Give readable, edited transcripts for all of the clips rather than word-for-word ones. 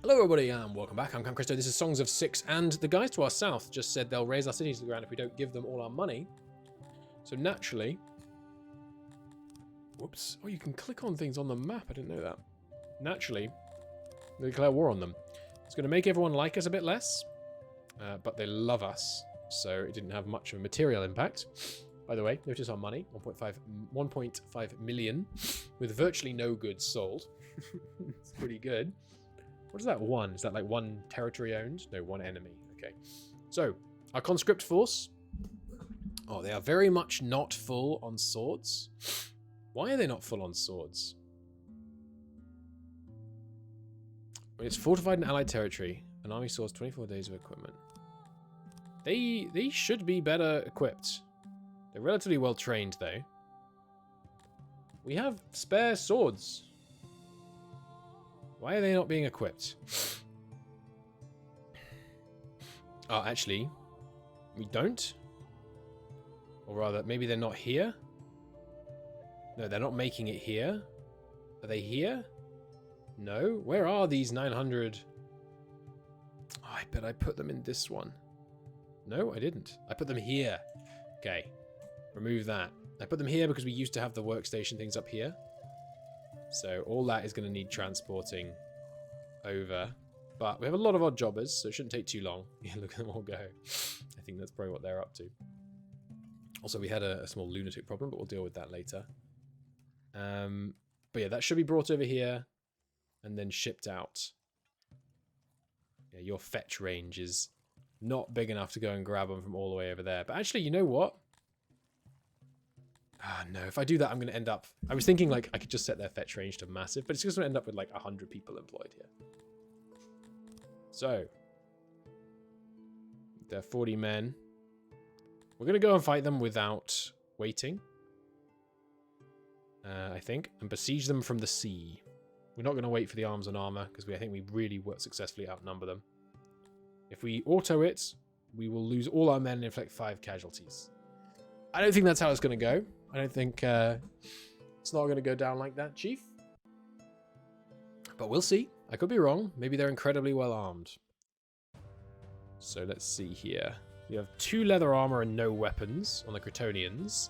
Hello everybody and welcome back. I'm Christo. This is Songs of Six, and the guys to our south just said they'll raise our cities to the ground if we don't give them all our money. So naturally... Whoops. Oh, you can click on things on the map. I didn't know that. Naturally, they declare war on them. It's going to make everyone like us a bit less, but they love us, so it didn't have much of a material impact. By the way, notice our money, 1.5 million, with virtually no goods sold. It's pretty good. What is that one? Is that like one territory owned? No, one enemy. Okay. So, our conscript force. Oh, they are very much not full on swords. Why are they not full on swords? It's fortified and allied territory. An army stores 24 days of equipment. They should be better equipped. They're relatively well trained though. We have spare swords. Why are they not being equipped? Oh, actually, we don't. Or rather, maybe they're not here. No, they're not making it here. Are they here? No. Where are these 900? Oh, I bet I put them in this one. No, I didn't. I put them here. Okay. Remove that. I put them here because we used to have the workstation things up here. So all that is going to need transporting over. But we have a lot of odd jobbers, so it shouldn't take too long. Yeah, look at them all go. I think that's probably what they're up to. Also, we had a small lunatic problem, but we'll deal with that later. But yeah, that should be brought over here and then shipped out. Yeah, your fetch range is not big enough to go and grab them from all the way over there. But actually, you know what? Ah, no, if I do that, I'm going to end up... I was thinking, like, I could just set their fetch range to massive, but it's just going to end up with, like, 100 people employed here. So. They're 40 men. We're going to go and fight them without waiting. I think. And besiege them from the sea. We're not going to wait for the arms and armor, because I think we really successfully outnumber them. If we auto it, we will lose all our men and inflict 5 casualties. I don't think that's how it's going to go. I don't think it's not going to go down like that, Chief. But we'll see. I could be wrong. Maybe they're incredibly well armed. So let's see here. We have 2 leather armor and no weapons on the Cretonians.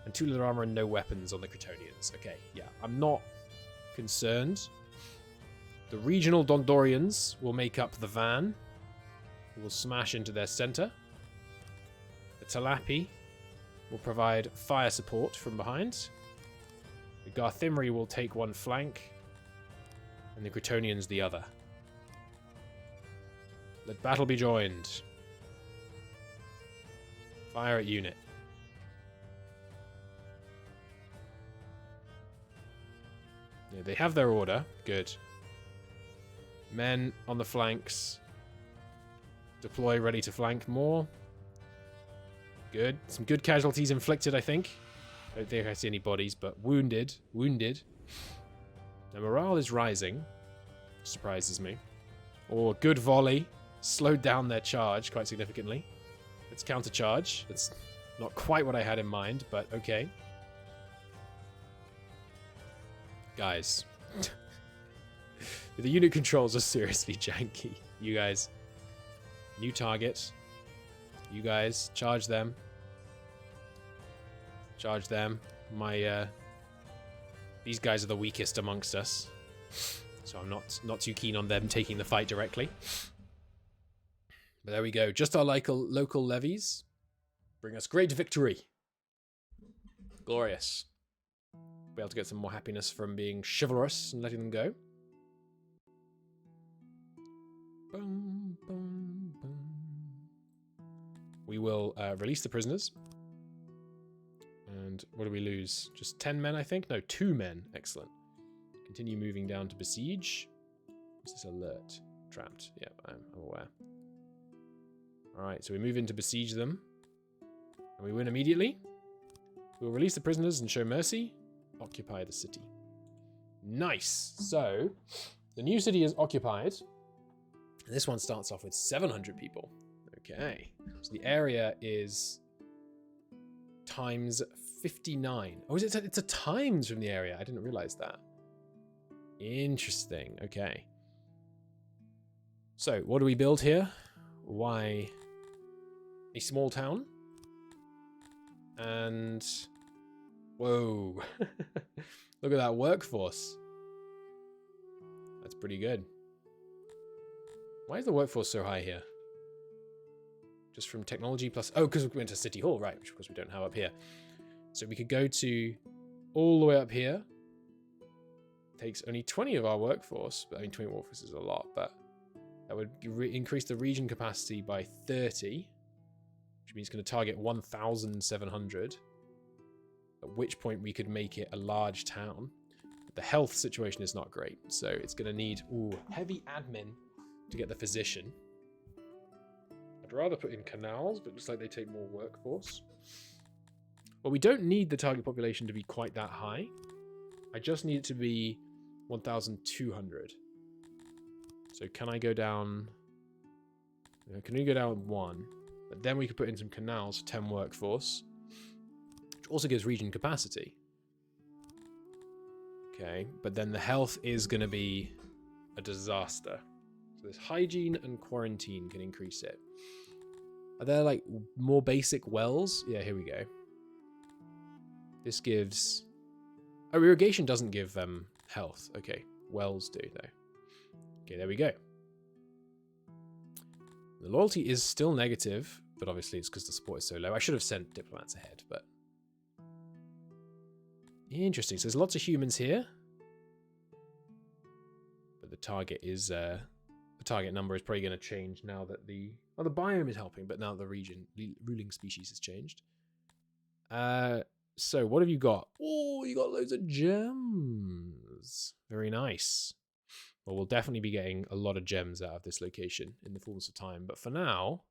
And 2 leather armor and no weapons on the Cretonians. Okay, yeah. I'm not concerned. The regional Dundorians will make up the van. We'll smash into their center. The Talapi will provide fire support from behind. The Garthimri will take one flank, and the Cretonians the other. Let battle be joined. Fire at unit. Yeah, they have their order. Good. Men on the flanks. Deploy ready to flank more. Good. Some good casualties inflicted, I think. I don't think I see any bodies, but wounded. Wounded. The morale is rising. Surprises me. Or good volley. Slowed down their charge quite significantly. Let's countercharge. That's not quite what I had in mind, but okay. Guys. The unit controls are seriously janky. You guys. New target. You guys, charge them. Charge them. These guys are the weakest amongst us. So I'm not too keen on them taking the fight directly. But there we go. Just our local levies bring us great victory. Glorious. Be able to get some more happiness from being chivalrous and letting them go. Boom, boom, boom. We will release the prisoners. And what do we lose? Just 10 men, I think? No, 2 men. Excellent. Continue moving down to besiege. What's this alert? Trapped. Yep, I'm aware. Alright, so we move in to besiege them. And we win immediately. We'll release the prisoners and show mercy. Occupy the city. Nice. So, the new city is occupied. And this one starts off with 700 people. Okay. So the area is times 59. Oh, it's a times from the area. I didn't realize that. Interesting. Okay. So, what do we build here? Why a small town? And whoa. Look at that workforce. That's pretty good. Why is the workforce so high here? Just from technology plus... Oh, because we went to City Hall, right, which of course we don't have up here. So we could go to all the way up here. Takes only 20 of our workforce. But I mean, 20 workforce is a lot, but that would increase the region capacity by 30, which means it's going to target 1,700, at which point we could make it a large town. But the health situation is not great, so it's going to need heavy admin to get the physician. I'd rather put in canals, but it looks like they take more workforce. Well, we don't need the target population to be quite that high. I just need it to be 1,200. So can I go down... Can we go down 1? But then we could put in some canals for 10 workforce, which also gives region capacity. Okay, but then the health is going to be a disaster. So this hygiene and quarantine can increase it. Are there like more basic wells? Yeah, here we go. This gives... Oh, irrigation doesn't give health. Okay, wells do though. Okay, there we go. The loyalty is still negative, but obviously it's because the support is so low. I should have sent diplomats ahead, but... Interesting. So there's lots of humans here. But the target is... the target number is probably going to change now that the... Well, the biome is helping, but now the ruling species has changed. So what have you got? Oh, you got loads of gems. Very nice. Well, we'll definitely be getting a lot of gems out of this location in the fullness of time. But for now,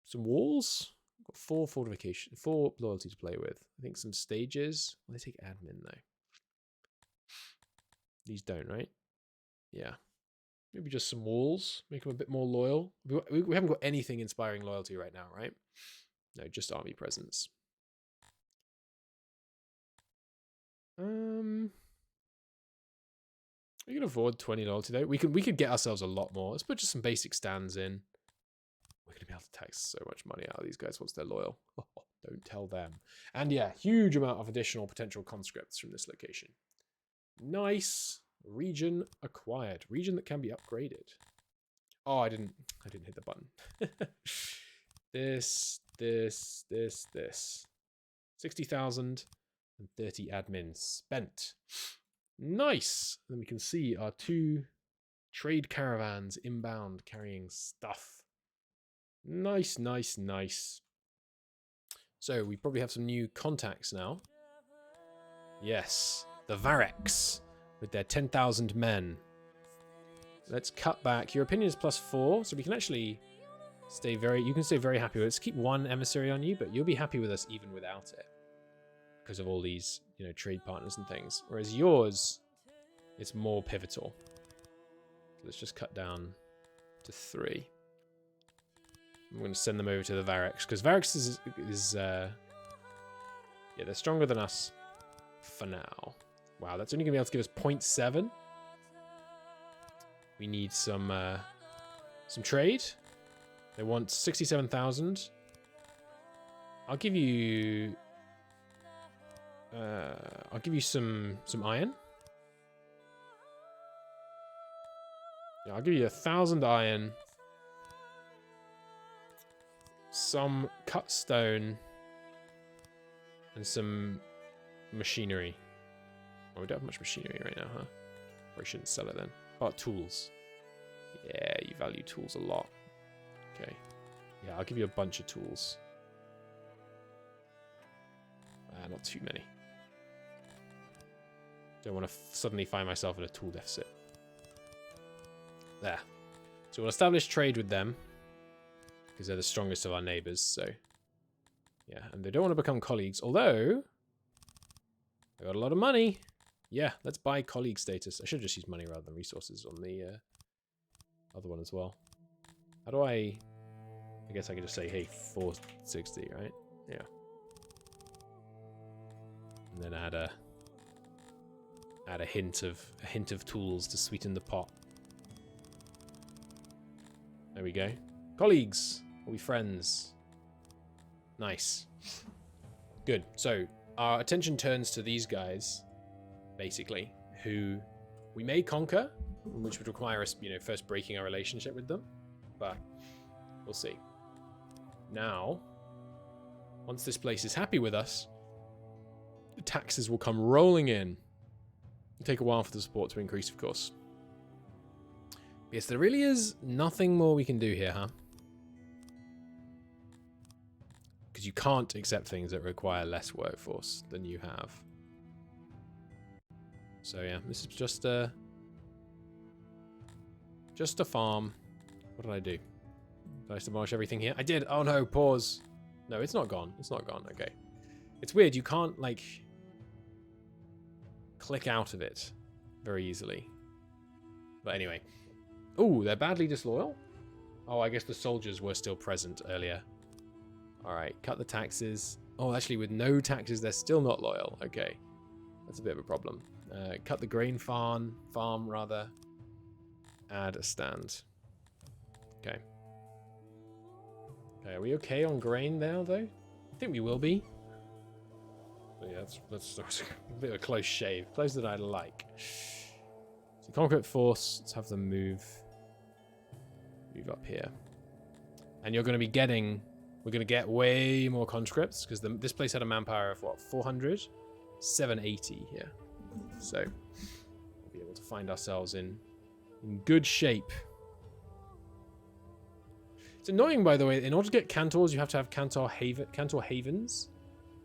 some walls. We've got 4 fortification, 4 loyalty to play with. I think some stages. Well, they take admin though. These don't, right? Yeah. Maybe just some walls. Make them a bit more loyal. We haven't got anything inspiring loyalty right now, right? No, just army presence. We can afford 20 loyalty though. We could get ourselves a lot more. Let's put just some basic stands in. We're gonna be able to tax so much money out of these guys once they're loyal. Oh, don't tell them. And yeah, huge amount of additional potential conscripts from this location. Nice. Region acquired. Region that can be upgraded. Oh, I didn't hit the button. This. 60,000 and 30 admin spent. Nice. Then we can see our 2 trade caravans inbound carrying stuff. Nice, nice, nice. So we probably have some new contacts now. Yes, the Vareks with their 10,000 men. Let's cut back. Your opinion is +4, so we can actually stay very... You can stay very happy with it. Let's keep 1 emissary on you, but you'll be happy with us even without it. Because of all these, you know, trade partners and things. Whereas yours, it's more pivotal. So let's just cut down to 3. I'm going to send them over to the Vareks, because Vareks is yeah, they're stronger than us for now. Wow, that's only going to be able to give us 0.7. We need some trade. They want 67,000. I'll give you some iron. Yeah, I'll give you 1,000 iron. Some cut stone. And some machinery. Oh, we don't have much machinery right now, huh? Or I shouldn't sell it then. Oh, tools. Yeah, you value tools a lot. Okay. Yeah, I'll give you a bunch of tools. Not too many. Don't want to suddenly find myself in a tool deficit. There. So we'll establish trade with them. Because they're the strongest of our neighbours, so... Yeah, and they don't want to become colleagues. Although... I got a lot of money. Yeah, let's buy colleague status. I should have just used money rather than resources on the other one as well. How do I guess I can just say, hey, 460, right? Yeah. And then add a hint of tools to sweeten the pot. There we go. Colleagues. Are we friends? Nice. Good. So our attention turns to these guys, basically, who we may conquer, which would require us, you know, first breaking our relationship with them. But we'll see. Now, once this place is happy with us, the taxes will come rolling in. It'll take a while for the support to increase, of course. Yes, there really is nothing more we can do here, huh? Because you can't accept things that require less workforce than you have. So yeah, this is just a farm. What did I do? Did I demolish everything here? I did. Oh no, pause. No, it's not gone. It's not gone. Okay. It's weird. You can't, like, click out of it very easily. But anyway. Ooh, they're badly disloyal? Oh, I guess the soldiers were still present earlier. Alright, cut the taxes. Oh, actually, with no taxes, they're still not loyal. Okay. That's a bit of a problem. Cut the grain farm, rather. Add a stand. Okay. Okay, are we okay on grain now, though? I think we will be. But yeah, that's a bit of a close shave. Closer than I'd like. So conquer force. Let's have them move up here. And you're going to be getting... We're going to get way more conscripts, because this place had a manpower of, what, 400? 780 here. So, we'll be able to find ourselves in good shape. It's annoying, by the way, in order to get cantors, you have to have cantor havens.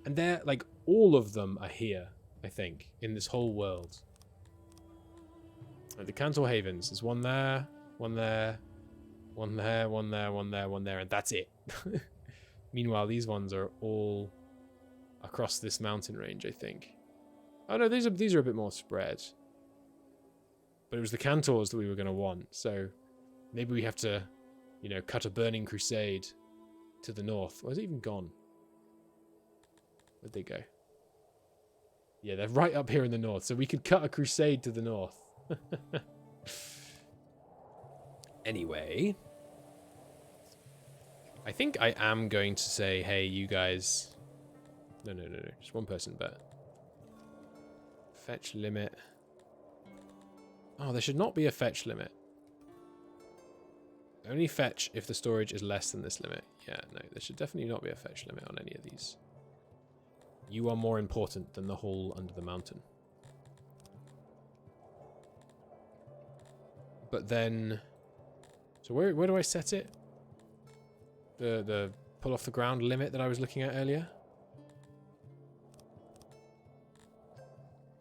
And they're, like, all of them are here, I think, in this whole world. Like the cantor havens. There's one there, one there, one there, one there, one there, one there, and that's it. Meanwhile, these ones are all across this mountain range, I think. Oh no, these are a bit more spread. But it was the cantors that we were going to want, so maybe we have to, you know, cut a burning crusade to the north. Where's it even gone? Where'd they go? Yeah, they're right up here in the north, so we could cut a crusade to the north. Anyway, I think I am going to say, hey, you guys... No, just one person, but... Fetch limit. Oh, there should not be a fetch limit. Only fetch if the storage is less than this limit. Yeah, no, there should definitely not be a fetch limit on any of these. You are more important than the hole under the mountain. But then... So where do I set it? The pull off the ground limit that I was looking at earlier?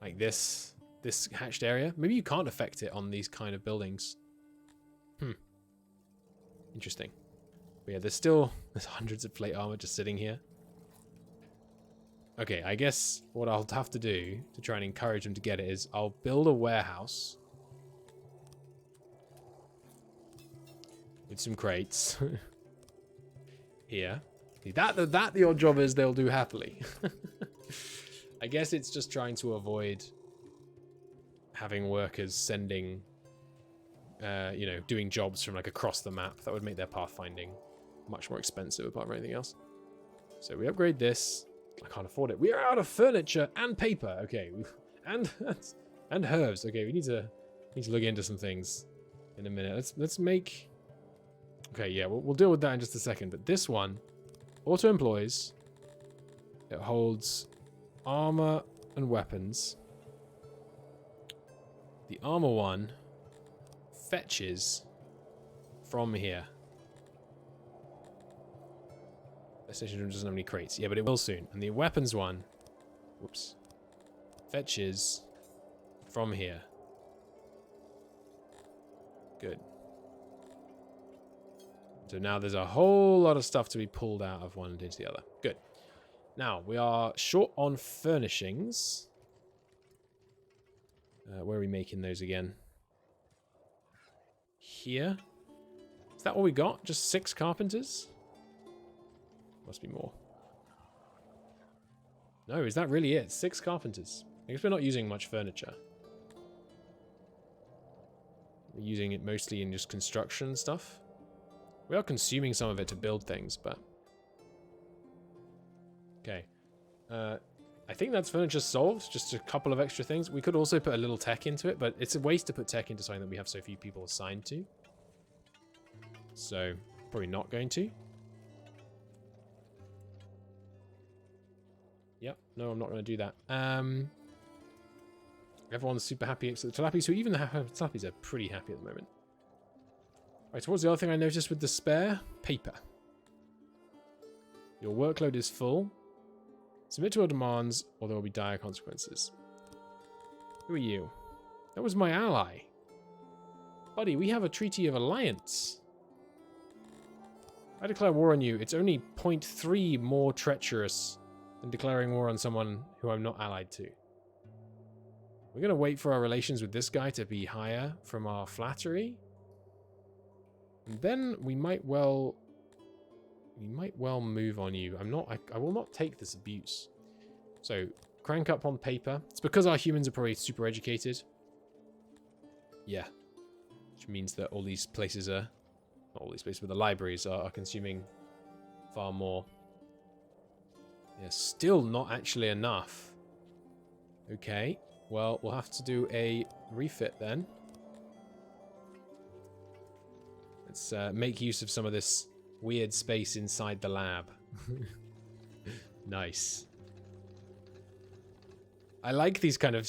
Like this hatched area? Maybe you can't affect it on these kind of buildings. Interesting. But yeah, there's hundreds of plate armor just sitting here. Okay, I guess what I'll have to do to try and encourage them to get it is I'll build a warehouse with some crates here. That the odd jobbers they'll do happily. I guess it's just trying to avoid having workers sending, you know, doing jobs from like across the map. That would make their pathfinding much more expensive apart from anything else. So we upgrade this. I can't afford it. We are out of furniture and paper. Okay, and herbs. Okay, we need to look into some things in a minute. Let's make. Okay, yeah, we'll deal with that in just a second. But this one auto employs. It holds armor and weapons. The armor one fetches from here. PlayStation room doesn't have any crates. Yeah, but it will soon. And the weapons one, whoops, fetches from here. Good. So now there's a whole lot of stuff to be pulled out of one and into the other. Good. Now, we are short on furnishings. Where are we making those again? Here? Is that what we got? Just 6 carpenters? Must be more. No, is that really it? 6 carpenters. I guess we're not using much furniture. We're using it mostly in just construction stuff. We are consuming some of it to build things, but... Okay. I think that's furniture solved. Just a couple of extra things. We could also put a little tech into it, but it's a waste to put tech into something that we have so few people assigned to. So, probably not going to. Yep. No, I'm not going to do that. Everyone's super happy except the Tilapis, who even the Tilapis are pretty happy at the moment. Right, so what's the other thing I noticed with the spare? Paper. Your workload is full. Submit to our demands, or there will be dire consequences. Who are you? That was my ally. Buddy, we have a treaty of alliance. I declare war on you. It's only 0.3 more treacherous than declaring war on someone who I'm not allied to. We're going to wait for our relations with this guy to be higher from our flattery. And then we might well move on you. I will not take this abuse. So, crank up on paper. It's because our humans are probably super educated. Yeah. Which means that all these places are, not all these places, but the libraries are consuming far more. Yeah, still not actually enough. Okay. Well, we'll have to do a refit then. Let's make use of some of this weird space inside the lab. Nice. I like these kind of...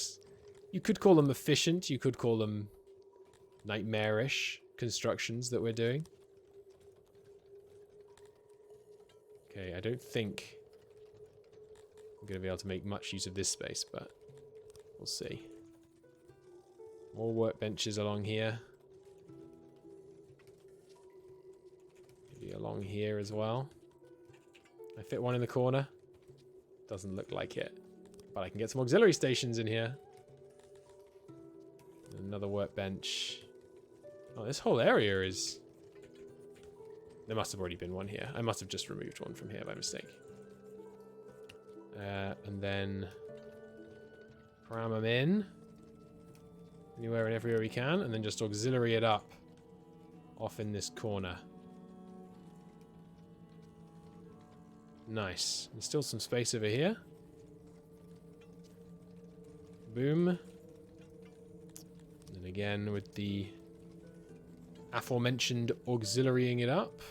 You could call them efficient. You could call them nightmarish constructions that we're doing. Okay, I don't think I'm going to be able to make much use of this space, but we'll see. More workbenches along here. Maybe along here as well. I fit one in the corner. Doesn't look like it. But I can get some auxiliary stations in here. Another workbench. Oh, this whole area is... There must have already been one here. I must have just removed one from here by mistake. And then... Cram them in. Anywhere and everywhere we can. And then just auxiliary it up. Off in this corner. Nice. There's still some space over here. Boom. And then again with the aforementioned auxiliarying it up.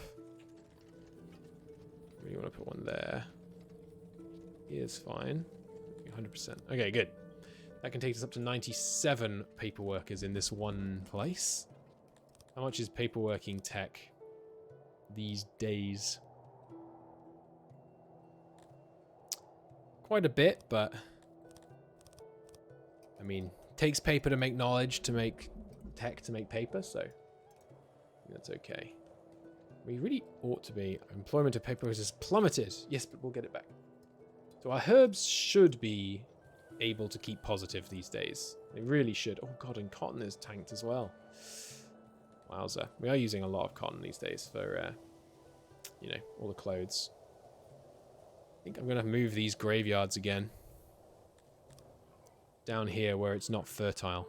Really want to put one there. Here's fine. 100%. Okay, good. That can take us up to 97 paper workers in this one place. How much is paperworking tech these days? Quite a bit, but I mean, takes paper to make knowledge, to make tech, to make paper, so that's okay. We really ought to be. Employment of paper has plummeted. Yes, but we'll get it back. So our herbs should be able to keep positive these days. They really should. Oh god, and cotton is tanked as well. Wowza. We are using a lot of cotton these days for, you know, all the clothes. I think I'm going to move these graveyards again. Down here where it's not fertile.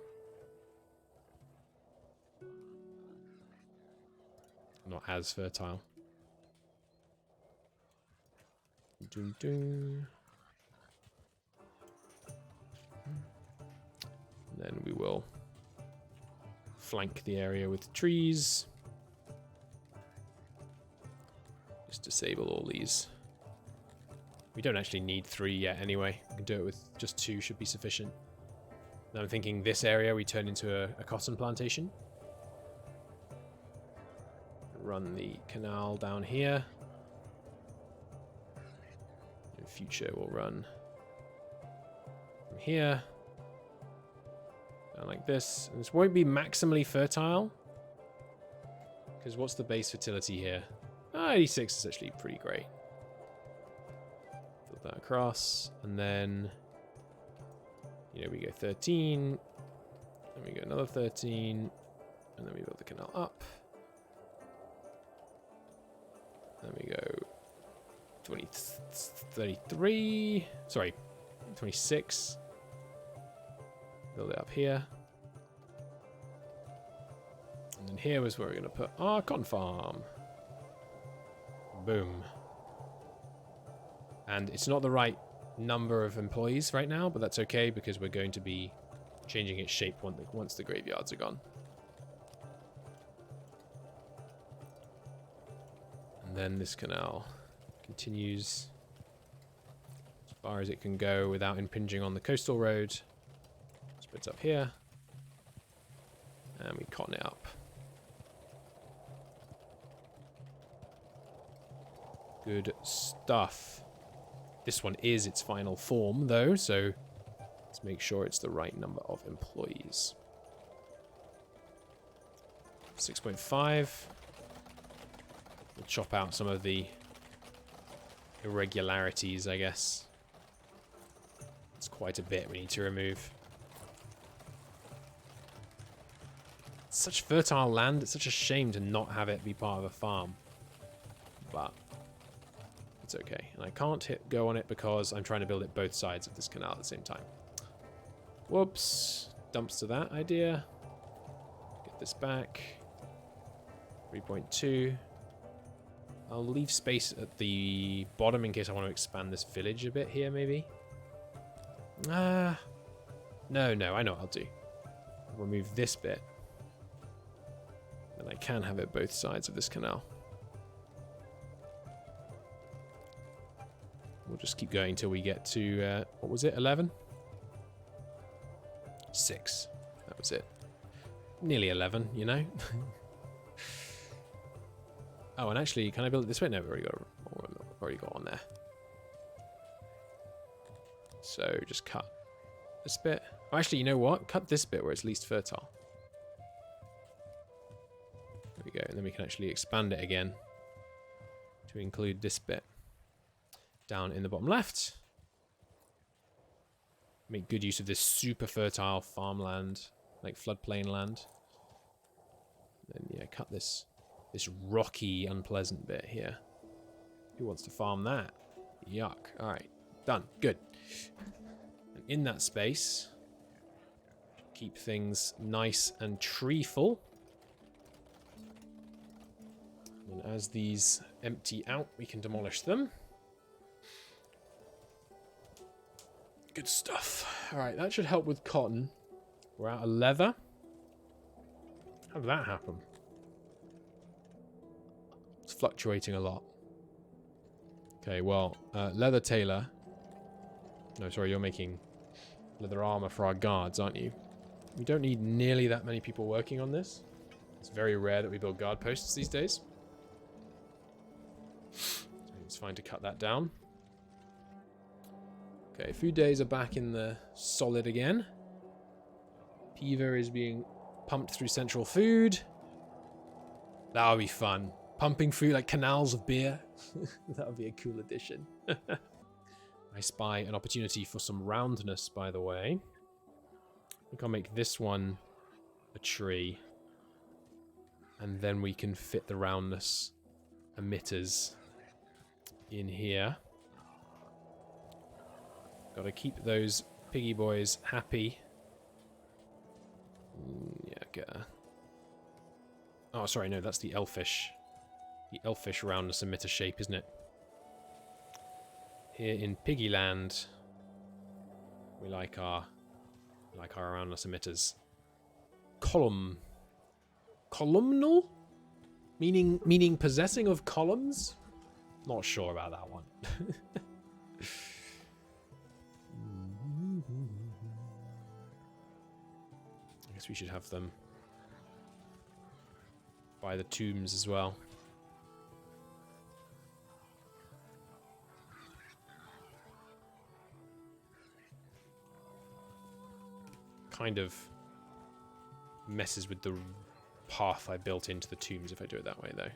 Not as fertile. Dun, dun. And then we will flank the area with trees. Just disable all these. We don't actually need 3 yet anyway. We can do it with just 2 should be sufficient. Now I'm thinking this area we turn into a cotton plantation. Run the canal down here. In future we'll run from here. Down like this. And this won't be maximally fertile. Because what's the base fertility here? 86 is actually pretty great. That across, and then you know we go 13, and we go another 13, and then we build the canal up. Then we go 20, 33, sorry, 26. Build it up here, and then here was where we're going to put our cotton farm. Boom. And it's not the right number of employees right now, but that's okay because we're going to be changing its shape once the graveyards are gone. And then this canal continues as far as it can go without impinging on the coastal road. Splits up here. And we cotton it up. Good stuff. This one is its final form, though, so let's make sure it's the right number of employees. 6.5. We'll chop out some of the irregularities, I guess. It's quite a bit we need to remove. It's such fertile land. It's such a shame to not have it be part of a farm. But it's okay. And I can't hit go on it because I'm trying to build it both sides of this canal at the same time. Whoops. Dumps to that idea. Get this back. 3.2. I'll leave space at the bottom in case I want to expand this village a bit here, maybe. No, I know what I'll do. I'll remove this bit. And I can have it both sides of this canal. We'll just keep going till we get to, what was it, 11? 6. That was it. Nearly 11, you know? Oh, and actually, can I build it this way? No, we've already got one there. So, just cut this bit. Oh, actually, you know what? Cut this bit where it's least fertile. There we go. And then we can actually expand it again to include this bit down in the bottom left. Make good use of this super fertile farmland, like floodplain land. Then, yeah, cut this rocky, unpleasant bit here. Who wants to farm that? Yuck. Alright. Done. Good. And in that space, keep things nice and treeful. And as these empty out, we can demolish them. Good stuff. Alright, that should help with cotton. We're out of leather. How did that happen? It's fluctuating a lot. Okay, well, leather tailor. No, sorry, you're making leather armor for our guards, aren't you? We don't need nearly that many people working on this. It's very rare that we build guard posts these days. So it's fine to cut that down. Okay, food days are back in the solid again. Peaver is being pumped through central food. That would be fun. Pumping through like canals of beer. That would be a cool addition. I spy an opportunity for some roundness, by the way. I think I'll make this one a tree. And then we can fit the roundness emitters in here. Got to keep those piggy boys happy. Yeah, get a... Oh, sorry, no, that's the elfish. The elfish roundness emitter shape, isn't it? Here in Piggyland, we like our roundness emitters. Columnal? Meaning possessing of columns? Not sure about that one. I guess we should have them by the tombs as well. Kind of messes with the path I built into the tombs if I do it that way, though.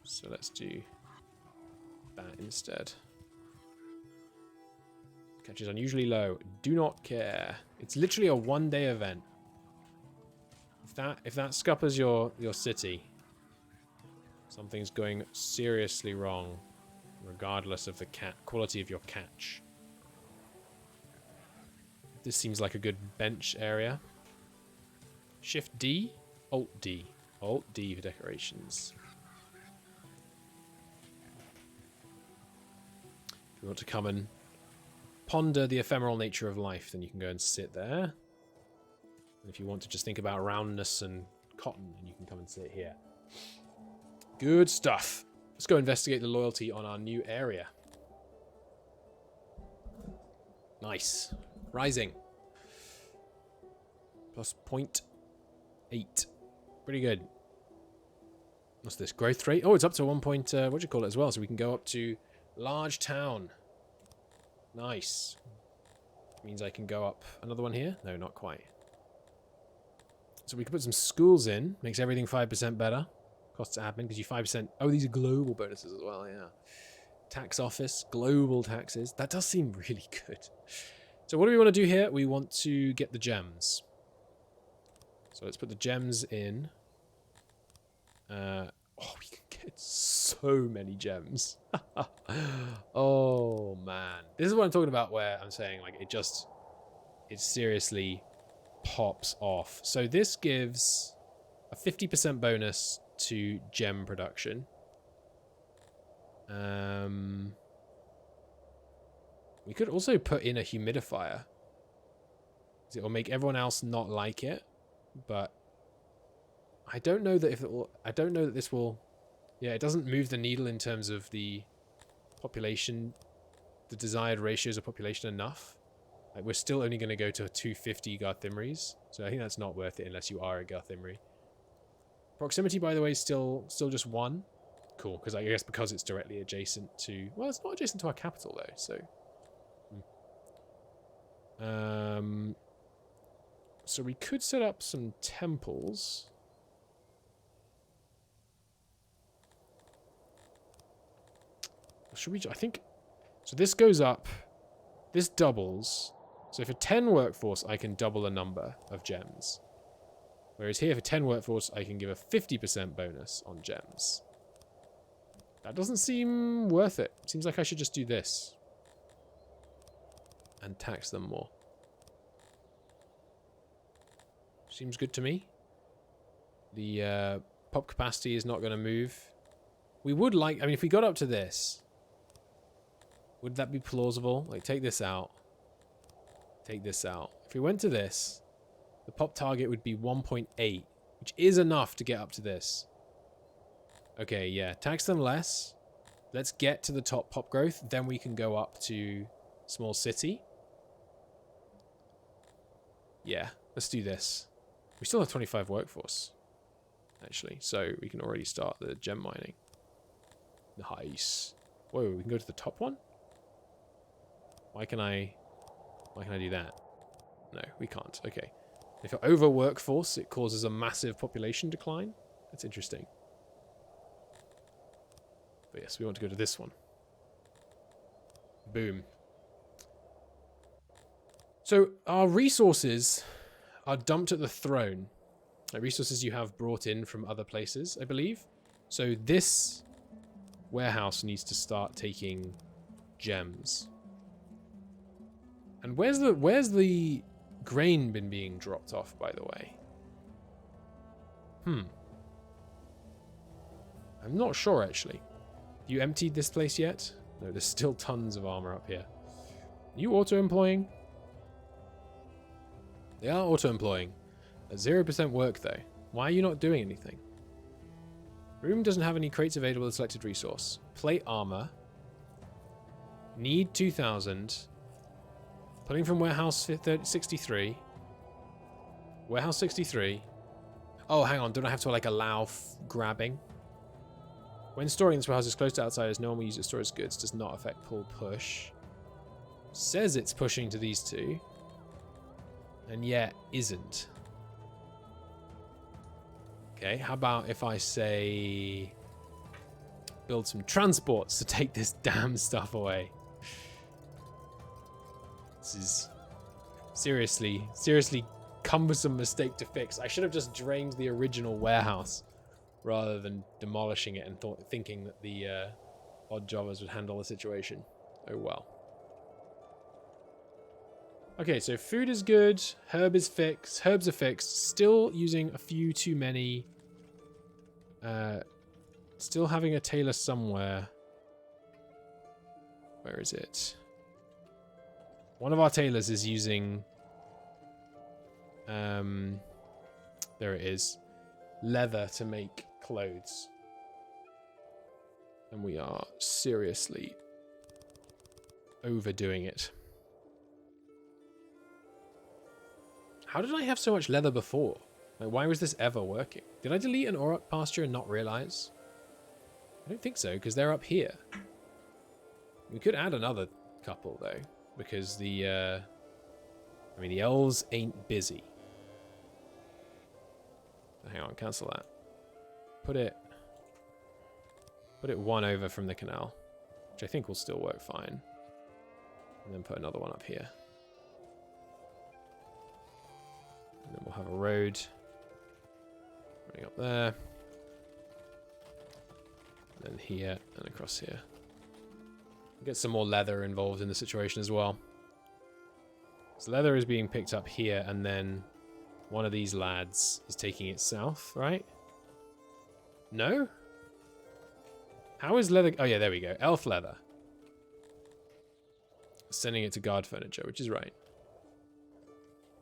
So let's do that instead. Catch is unusually low. Do not care. It's literally a one-day event. If that scuppers your city, something's going seriously wrong, regardless of the quality of your catch. This seems like a good bench area. Shift D, Alt D. Alt D for decorations. you want to come and ponder the ephemeral nature of life, then you can go and sit there. And if you want to just think about roundness and cotton, then you can come and sit here. Good stuff. Let's go investigate the loyalty on our new area. Nice. Rising. Plus 0.8. Pretty good. What's this? Growth rate? Oh, it's up to 1 point, what do you call it as well? So we can go up to large town. Nice. Means I can go up another one here? No, not quite. So we can put some schools in. Makes everything 5% better. Costs admin, because you 5%. Oh, these are global bonuses as well, yeah. Tax office, global taxes. That does seem really good. So what do we want to do here? We want to get the gems. So let's put the gems in. Oh, we can get so many gems. Oh, man. This is what I'm talking about where I'm saying, like, it seriously pops off. So this gives a 50% bonus to gem production. We could also put in a humidifier. It will make everyone else not like it, but I don't know that this will. Yeah, it doesn't move the needle in terms of the population, the desired ratios of population enough. Like, we're still only going to go to 250 Garthimries, so I think that's not worth it unless you are a Garthimri. Proximity, by the way, is still just 1. Cool, because I guess because it's directly adjacent to... Well, it's not adjacent to our capital, though, so... So we could set up some temples. Should we... I think... So this goes up. This doubles. So for 10 workforce, I can double the number of gems. Whereas here, for 10 workforce, I can give a 50% bonus on gems. That doesn't seem worth it. Seems like I should just do this. And tax them more. Seems good to me. The pop capacity is not going to move. We would like... I mean, if we got up to this... Would that be plausible? Like, take this out. Take this out. If we went to this... The pop target would be 1.8, which is enough to get up to this. Okay, yeah. Tax them less. Let's get to the top pop growth. Then we can go up to small city. Yeah, let's do this. We still have 25 workforce, actually. So we can already start the gem mining. Nice. Whoa, we can go to the top one? Why can I do that? No, we can't. Okay. If you're over workforce, it causes a massive population decline. That's interesting. But yes, we want to go to this one. Boom. So our resources are dumped at the throne. Like resources you have brought in from other places, I believe. So this warehouse needs to start taking gems. And where's the grain been being dropped off, by the way? I'm not sure, actually. You emptied this place yet? No, there's still tons of armor up here. Are you auto-employing? They are auto-employing. At 0% work, though. Why are you not doing anything? Room doesn't have any crates available with selected resource. Plate armor. Need 2,000. Pulling from warehouse 63. Warehouse 63. Oh, hang on. Don't I have to, like, allow grabbing? When storing this warehouse is close to outsiders, no one will use it to store its goods. Does not affect pull push. Says it's pushing to these two. And yet isn't. Okay, how about if I say... build some transports to take this damn stuff away? This is seriously cumbersome mistake to fix. I should have just drained the original warehouse rather than demolishing it and thinking that the odd jobbers would handle the situation. Oh well. Okay, so food is good. Herbs are fixed. Still using a few too many. Still having a tailor somewhere. Where is it? One of our tailors is using... there it is. Leather to make clothes. And we are seriously overdoing it. How did I have so much leather before? Like, why was this ever working? Did I delete an auroch pasture and not realize? I don't think so, because they're up here. We could add another couple, though, because the, I mean, the elves ain't busy. Hang on, cancel that. Put it one over from the canal, which I think will still work fine. And then put another one up here. And then we'll have a road running up there. And then here and across here. Get some more leather involved in the situation as well. So leather is being picked up here, and then one of these lads is taking it south, right? No? How is leather... Oh, yeah, there we go. Elf leather. Sending it to guard furniture, which is right.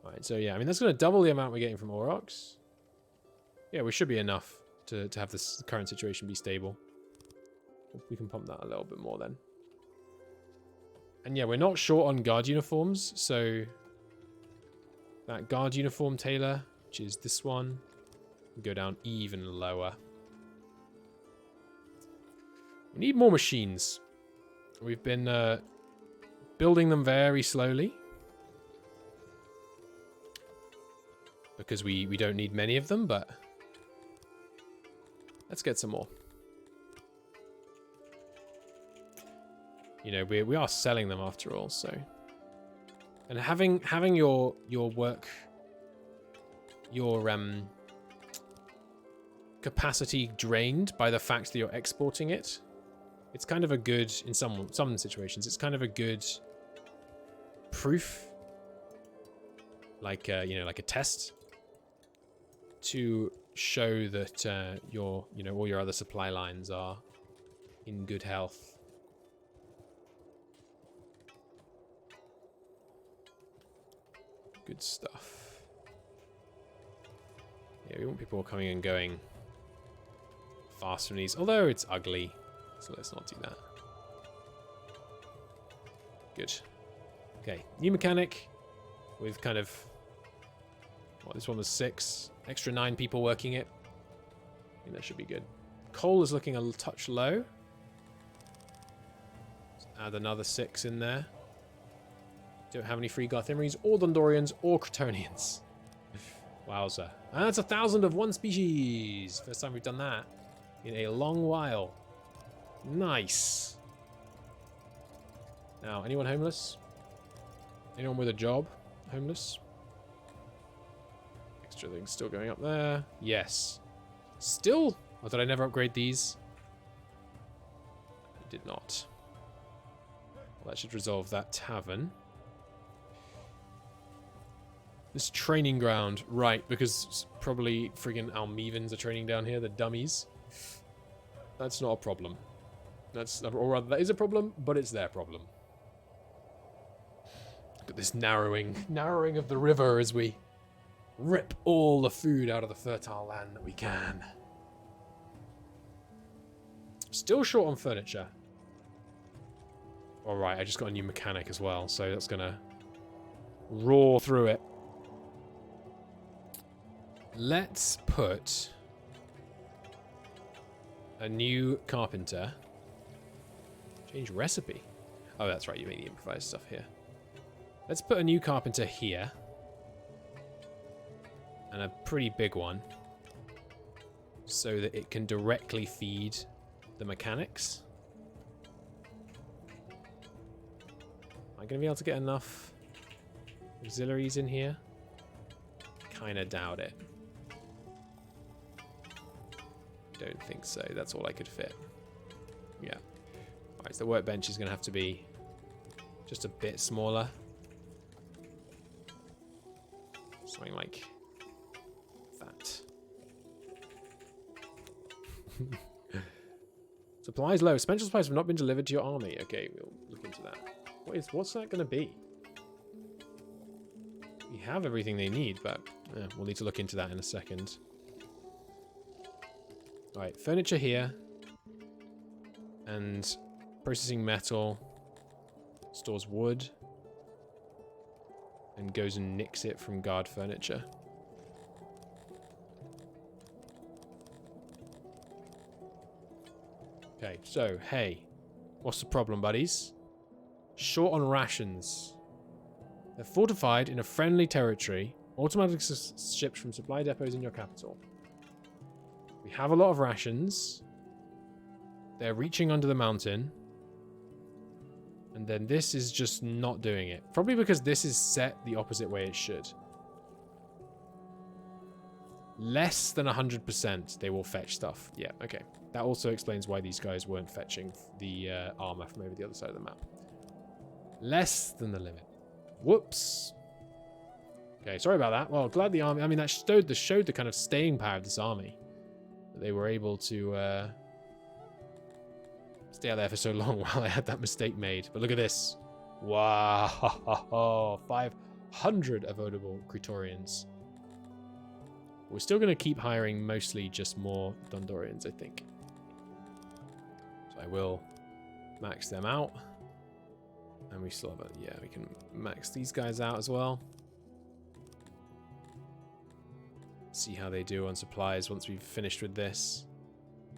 Alright, so yeah, I mean, that's going to double the amount we're getting from aurochs. Yeah, we should be enough to have this current situation be stable. We can pump that a little bit more then. And yeah, we're not short on guard uniforms, so that guard uniform tailor, which is this one, can go down even lower. We need more machines. We've been building them very slowly because we don't need many of them, but let's get some more. You know, we are selling them after all, so. And having your work, your capacity drained by the fact that you're exporting it, it's kind of a good, in some situations, it's kind of a good proof, like you know, like a test, to show that your, you know, all your other supply lines are in good health. Good stuff. Yeah, we want people coming and going fast from these, although it's ugly, so let's not do that. Good. Okay, new mechanic with kind of, well, this one was 6, extra 9 people working it. I think that should be good. Coal is looking a touch low. Let's add another 6 in there. Don't have any free Garthimries, or Dundorians, or Cretonians. Wowza. And that's 1,000 of one species. First time we've done that in a long while. Nice. Now, anyone homeless? Anyone with a job? Homeless? Extra things still going up there. Yes. Still? Or did I never upgrade these? I did not. Well, that should resolve that tavern. This training ground, right, because probably friggin' Almevans are training down here, the dummies. That's not a problem. Or rather, that is a problem, but it's their problem. Look at this narrowing of the river as we rip all the food out of the fertile land that we can. Still short on furniture. Alright, I just got a new mechanic as well, so that's gonna roar through it. Let's put a new carpenter. Change recipe. Oh, that's right. You make the improvised stuff here. Let's put a new carpenter here. And a pretty big one. So that it can directly feed the mechanics. Am I going to be able to get enough auxiliaries in here? Kind of doubt it. Don't think so. That's all I could fit. Yeah. Alright, so the workbench is going to have to be just a bit smaller. Something like that. Supplies low. Special supplies have not been delivered to your army. Okay, we'll look into into that. What's that going to be? We have everything they need, but we'll need to look into that in a second. Alright, furniture here. And processing metal. Stores wood. And goes and nicks it from guard furniture. Okay, so, hey. What's the problem, buddies? Short on rations. They're fortified in a friendly territory. Automatically shipped from supply depots in your capital. We have a lot of rations. They're reaching under the mountain. And then this is just not doing it. Probably because this is set the opposite way it should. Less than 100% they will fetch stuff. Yeah, okay. That also explains why these guys weren't fetching the armor from over the other side of the map. Less than the limit. Whoops. Okay, sorry about that. Well, glad the army... I mean, that showed the kind of staying power of this army. That they were able to stay out there for so long while I had that mistake made. But look at this. Wow. 500 avoidable Praetorians. We're still going to keep hiring mostly just more Dundorians, I think. So I will max them out. And we still have a... Yeah, we can max these guys out as well. See how they do on supplies once we've finished with this.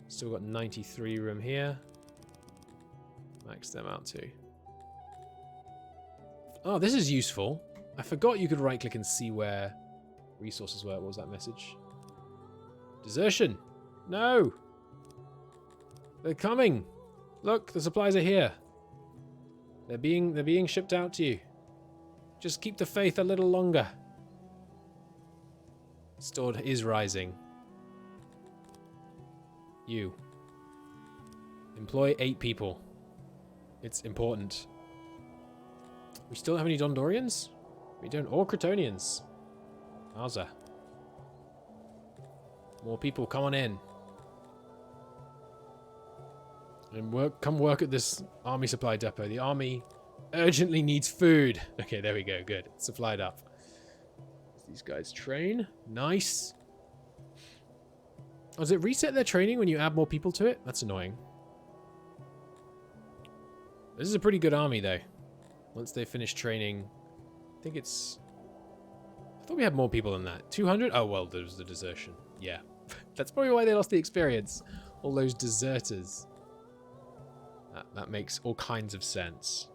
Still got 93 room here. Max them out too. Oh, this is useful. I forgot you could right click and see where resources were. What was that message? Desertion. No. They're coming. Look, the supplies are here. They're being shipped out to you. Just keep the faith a little longer. Stored is rising. You. Employ 8 people. It's important. We still don't have any Dondorians? We don't. Or Cretonians. Wowza. More people, come on in. And come work at this army supply depot. The army urgently needs food. Okay, there we go. Good. It's supplied up. These guys train. Nice. Oh, does it reset their training when you add more people to it? That's annoying. This is a pretty good army, though. Once they finish training, I think it's... I thought we had more people than that. 200? Oh, well, there was the desertion. Yeah. That's probably why they lost the experience. All those deserters. That makes all kinds of sense.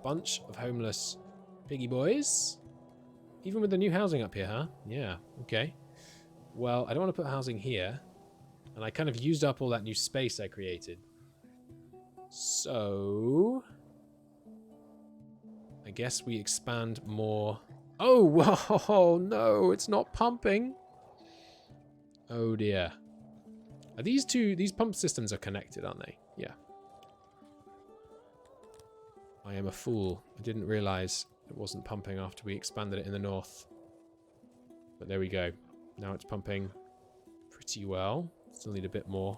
Bunch of homeless piggy boys. Even with the new housing up here, huh? Yeah, okay. Well, I don't want to put housing here. And I kind of used up all that new space I created. So... I guess we expand more... Oh, whoa, no, it's not pumping. Oh, dear. Are these pump systems are connected, aren't they? Yeah. I am a fool. I didn't realize it wasn't pumping after we expanded it in the north. But there we go. Now it's pumping pretty well. Still need a bit more.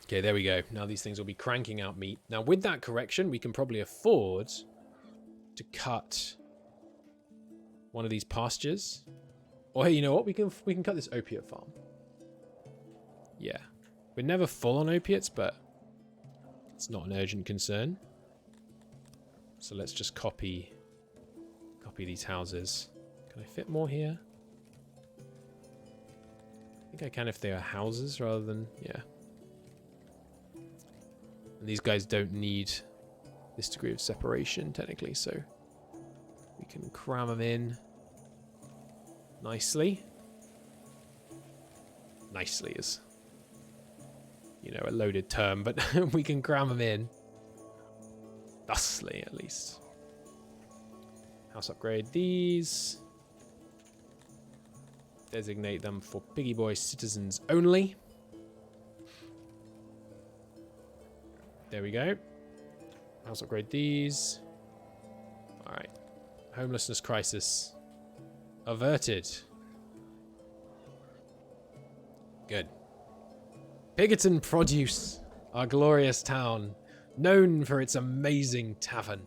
Okay, there we go. Now these things will be cranking out meat. Now with that correction, we can probably afford to cut one of these pastures. Or hey, you know what? We can cut this opiate farm. Yeah. We're never full on opiates, but it's not an urgent concern. So let's just copy these houses. Can I fit more here? I think I can if they are houses rather than... Yeah. And these guys don't need this degree of separation, technically, so we can cram them in nicely. Nicely is, you know, a loaded term, but we can cram them in. Thusly, at least. House upgrade these. Designate them for Piggy Boy citizens only. There we go. House upgrade these. Alright. Homelessness crisis averted. Good. Pigerton Produce, our glorious town, known for its amazing tavern.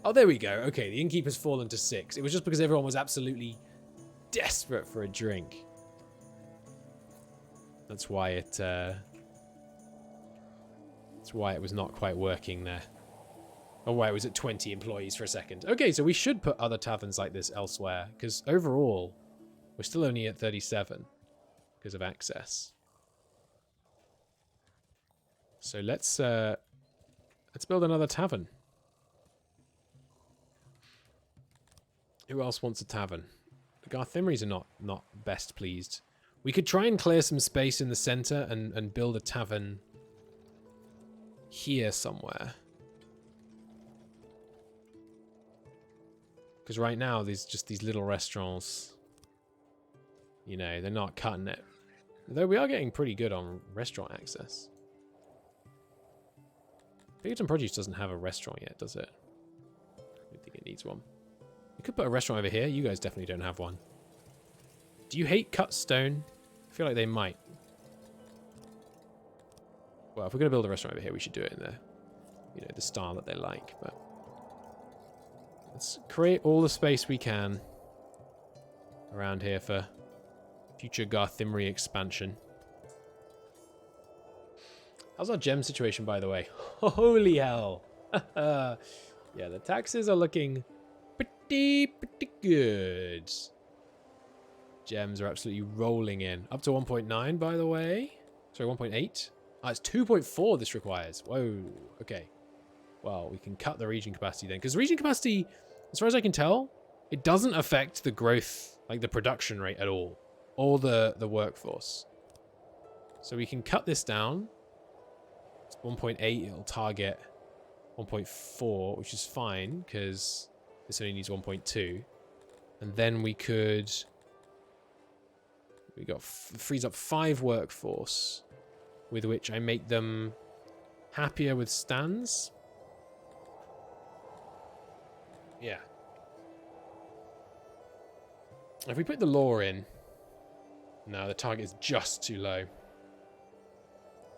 Oh, there we go. Okay, the innkeeper's fallen to 6. It was just because everyone was absolutely desperate for a drink. That's why it was not quite working there. Oh, why it was at 20 employees for a second. Okay, so we should put other taverns like this elsewhere, because overall, we're still only at 37 because of access. So let's build another tavern. Who else wants a tavern? The Garthimris are not best pleased. We could try and clear some space in the center and build a tavern here somewhere. Because right now, there's just these little restaurants. You know, they're not cutting it. Though we are getting pretty good on restaurant access. Pigerton Produce doesn't have a restaurant yet, does it? I don't think it needs one. We could put a restaurant over here. You guys definitely don't have one. Do you hate cut stone? I feel like they might. Well, if we're going to build a restaurant over here, we should do it in the style that they like. But let's create all the space we can around here for future Garthimri expansion. How's our gem situation, by the way? Holy hell. Yeah, the taxes are looking pretty good. Gems are absolutely rolling in. Up to 1.9, by the way. Sorry, 1.8. Ah, it's 2.4 this requires. Whoa. Okay. Well, we can cut the region capacity then. Because region capacity, as far as I can tell, it doesn't affect the growth, like the production rate at all. Or the workforce. So we can cut this down. It's 1.8. It'll target 1.4, which is fine, because this only needs 1.2. And then we could... We got frees up 5 workforce, with which I make them happier with stands. Yeah. If we put the law in, no, the target is just too low.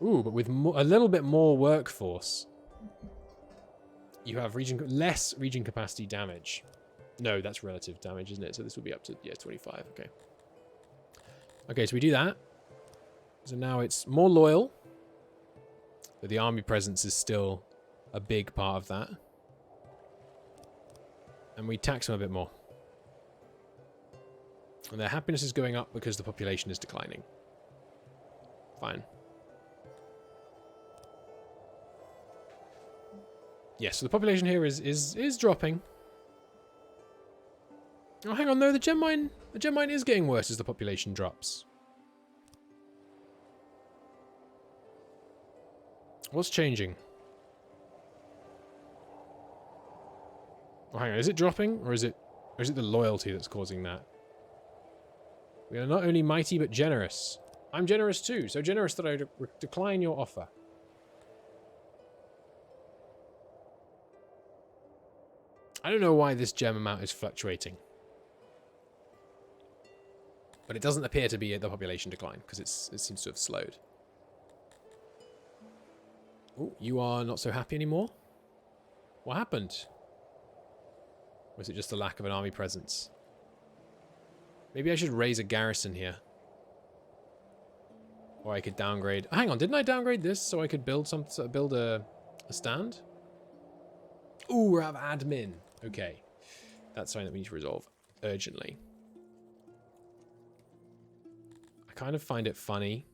Ooh, but with a little bit more workforce, you have less region capacity damage. No, that's relative damage, isn't it? So this will be up to 25. Okay. Okay, so we do that. So now it's more loyal. But the army presence is still a big part of that. And we tax them a bit more. And their happiness is going up because the population is declining. Fine. Yes, so the population here is dropping. Oh, hang on, no, the gem mine is getting worse as the population drops. What's changing? Oh, hang on, is it dropping, or is it the loyalty that's causing that? We are not only mighty but generous. I'm generous too, so generous that I decline your offer. I don't know why this gem amount is fluctuating. But it doesn't appear to be the population decline, because it seems to have slowed. Oh, you are not so happy anymore? What happened? Or is it just the lack of an army presence? Maybe I should raise a garrison here. Or I could downgrade... Hang on, didn't I downgrade this so I could build a stand? Ooh, we're out of admin. Okay. That's something that we need to resolve urgently. I kind of find it funny.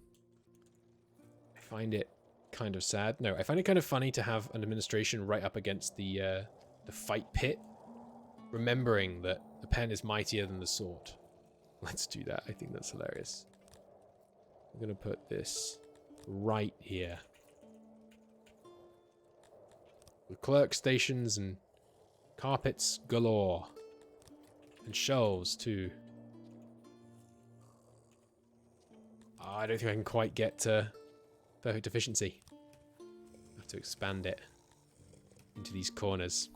I find it kind of sad. No, I find it kind of funny to have an administration right up against the fight pit. Remembering that the pen is mightier than the sword. Let's do that. I think that's hilarious. I'm going to put this right here. With clerk stations and carpets galore. And shelves too. I don't think I can quite get to perfect efficiency. I have to expand it into these corners.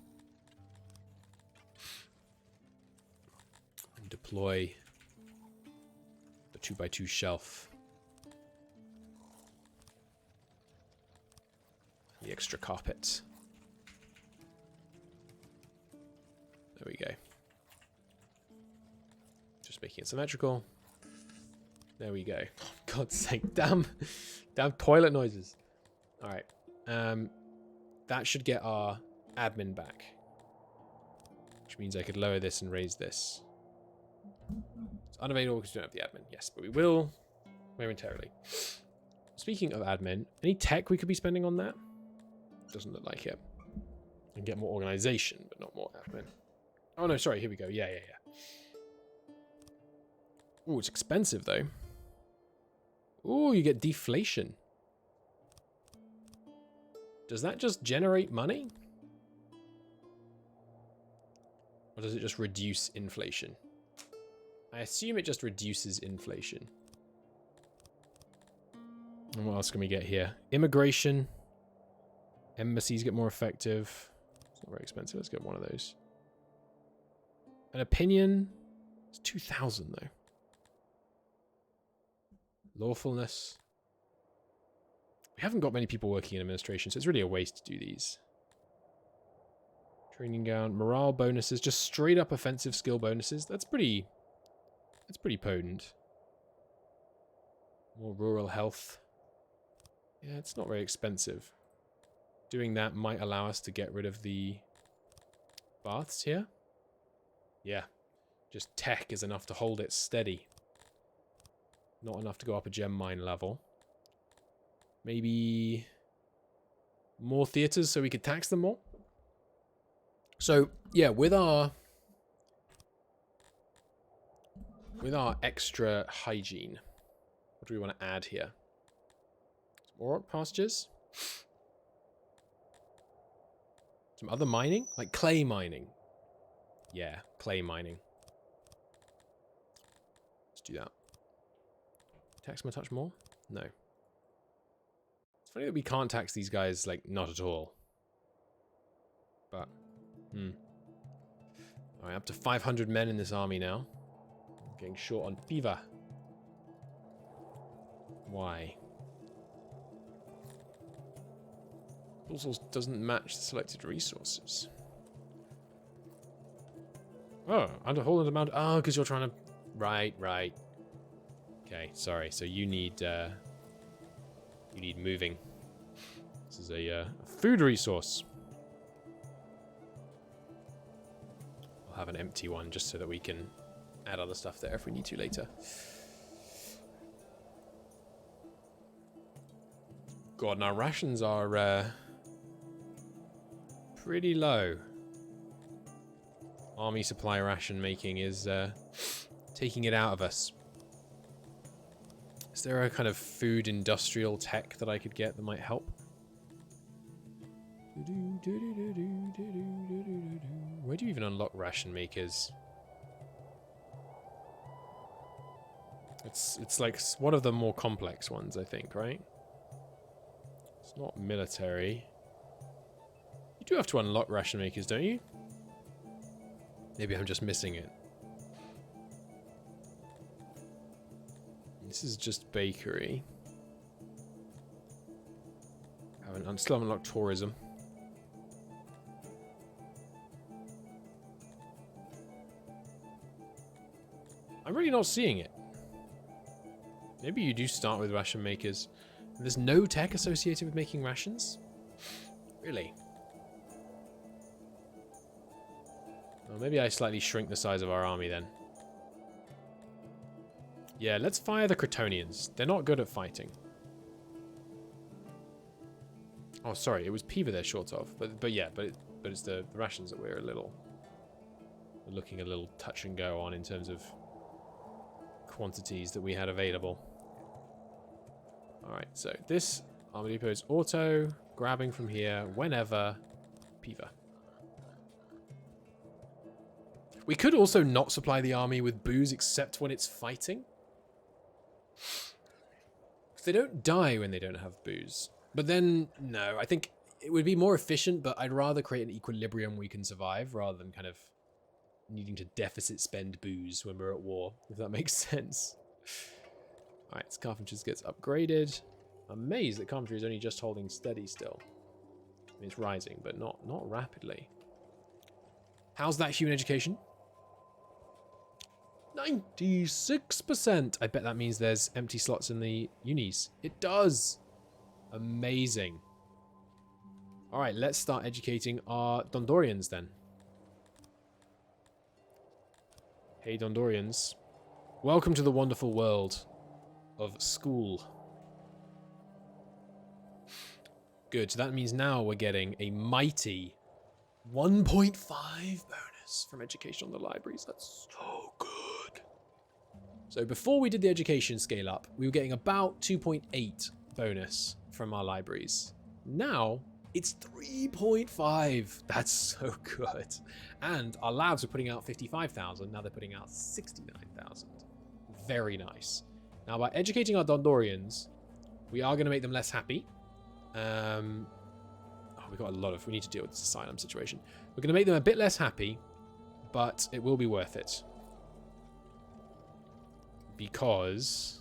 And deploy the 2x2 shelf. extra carpet. There we go. Just making it symmetrical. There we go. Oh, God's sake, damn toilet noises. All right, that should get our admin back, which means I could lower this and raise this. It's unavailable because we don't have the admin. Yes, but we will momentarily. Speaking of admin, any tech we could be spending on that? Doesn't look like it. And get more organization, but not more admin. Oh no, sorry. Here we go. Yeah. Ooh, it's expensive though. Ooh, you get deflation. Does that just generate money? Or does it just reduce inflation? I assume it just reduces inflation. And what else can we get here? Immigration. Embassies get more effective. It's not very expensive. Let's get one of those. An opinion. It's 2,000 though. Lawfulness. We haven't got many people working in administration, so it's really a waste to do these. Training down, morale bonuses, just straight up offensive skill bonuses. That's pretty potent. More rural health. Yeah, it's not very expensive. Doing that might allow us to get rid of the baths here. Yeah, just tech is enough to hold it steady. Not enough to go up a gem mine level. Maybe more theaters so we could tax them more. So yeah, with our extra hygiene, what do we want to add here? Some more pastures. Some other mining, like clay mining. Yeah, clay mining. Let's do that. Tax them a touch more? No. It's funny that we can't tax these guys, like, not at all. But, Alright, up to 500 men in this army now. Getting short on fever. Why? Also doesn't match the selected resources. Oh, under Holland amount. Oh, because you're trying to... Right. Okay, sorry. So you need moving. This is a food resource. I'll have an empty one just so that we can add other stuff there if we need to later. God, now rations are pretty low. Army supply ration making is taking it out of us. Is there a kind of food industrial tech that I could get that might help? Where do you even unlock ration makers? It's like one of the more complex ones, I think, right? It's not military. You do have to unlock ration makers, don't you? Maybe I'm just missing it. This is just bakery. Still haven't unlocked tourism. I'm really not seeing it. Maybe you do start with ration makers. There's no tech associated with making rations? Really? Well, maybe I slightly shrink the size of our army then. Yeah, let's fire the Cretonians. They're not good at fighting. Oh, sorry, it was Peaver they're short of. But it's the rations that we're looking a little touch and go on in terms of quantities that we had available. Alright, so this army depot is auto, grabbing from here, whenever, Peaver. We could also not supply the army with booze except when it's fighting. They don't die when they don't have booze. But then, no, I think it would be more efficient, but I'd rather create an equilibrium we can survive rather than kind of needing to deficit spend booze when we're at war, if that makes sense. Alright, so Carpenters gets upgraded. I'm amazed that Carpentry is only just holding steady still. It's rising, but not rapidly. How's that human education? 96%. I bet that means there's empty slots in the unis. It does. Amazing. All right, let's start educating our Dundorians then. Hey, Dundorians. Welcome to the wonderful world of school. Good, so that means now we're getting a mighty 1.5 bonus from education on the libraries. That's so good. So before we did the education scale up, we were getting about 2.8 bonus from our libraries. Now, it's 3.5. That's so good. And our labs are putting out 55,000. Now they're putting out 69,000. Very nice. Now, by educating our Dundorians, we are going to make them less happy. We've got a lot of... We need to deal with this asylum situation. We're going to make them a bit less happy, but it will be worth it. Because...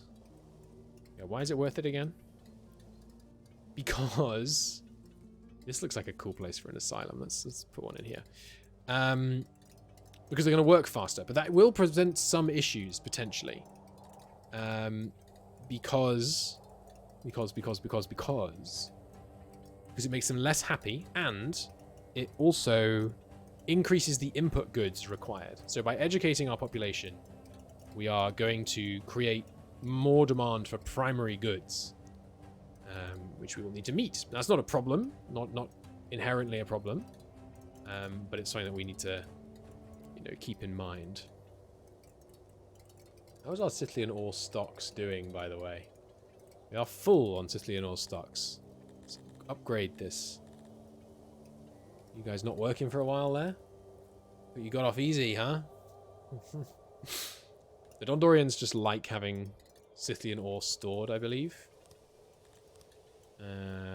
Yeah, why is it worth it again? Because... This looks like a cool place for an asylum. Let's put one in here. Because they're going to work faster. But that will present some issues, potentially. Because it makes them less happy, and it also increases the input goods required. So by educating our population, we are going to create more demand for primary goods, which we will need to meet. That's not a problem, not inherently a problem, but it's something that we need to, keep in mind. How's our Scythian ore stocks doing, by the way? We are full on Scythian ore stocks. Let's upgrade this. You guys not working for a while there? But you got off easy, huh? The Dondorians just like having Scythian ore stored, I believe.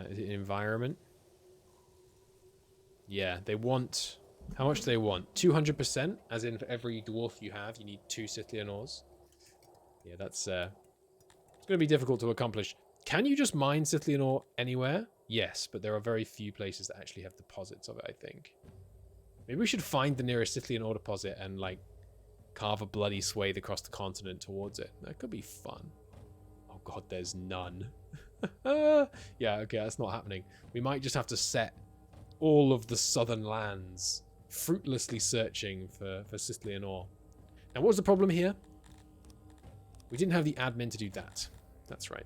Is it environment? Yeah, they want... How much do they want? 200%? As in, for every dwarf you have, you need 2 Scythian ores. Yeah, that's... it's going to be difficult to accomplish. Can you just mine Scythian ore anywhere? Yes, but there are very few places that actually have deposits of it, I think. Maybe we should find the nearest Scythian ore deposit and, like, carve a bloody swathe across the continent towards it. That could be fun. Oh god, there's none. Yeah, okay, that's not happening. We might just have to set all of the southern lands fruitlessly searching for Scythian ore. Now, what was the problem here? We didn't have the admin to do that. That's right.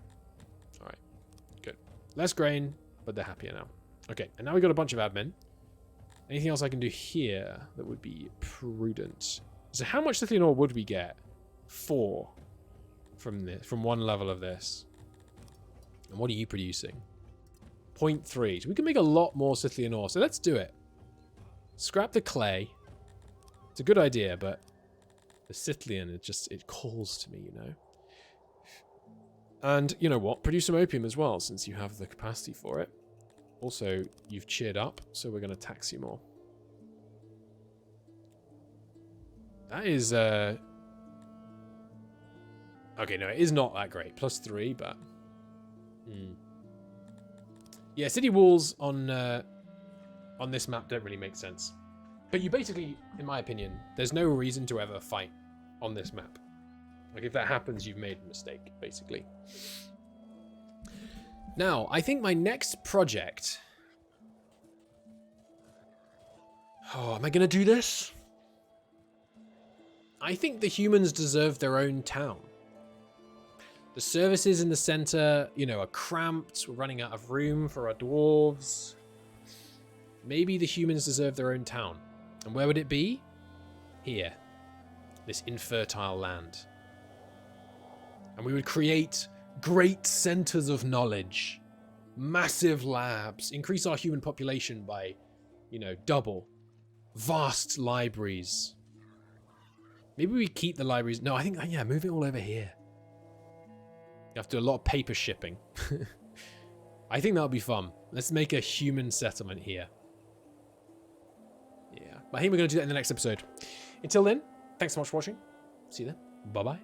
All right, good. Less grain, but they're happier now. Okay, and now we've got a bunch of admin. Anything else I can do here that would be prudent? So how much Scythian ore would we get? 4 from this, from one level of this. And what are you producing? 0.3. So we can make a lot more Scythian ore. So let's do it. Scrap the clay. It's a good idea, but the Scythian, it calls to me, you know. And you know what? Produce some opium as well, since you have the capacity for it. Also, you've cheered up, so we're going to tax you more. That is, okay, no, it is not that great. +3, but... Yeah, city walls on this map don't really make sense. But you basically, in my opinion, there's no reason to ever fight on this map. Like, if that happens, you've made a mistake, basically. Now, I think my next project... Oh, am I going to do this? I think the humans deserve their own town. The services in the center, you know, are cramped. We're running out of room for our dwarves. Maybe the humans deserve their own town. And where would it be? Here. This infertile land. And we would create great centers of knowledge. Massive labs. Increase our human population by, you know, double. Vast libraries. Maybe we keep the libraries. No, I think, yeah, move it all over here. You have to do a lot of paper shipping. I think that'll be fun. Let's make a human settlement here. Yeah. I think we're going to do that in the next episode. Until then, thanks so much for watching. See you then. Bye-bye.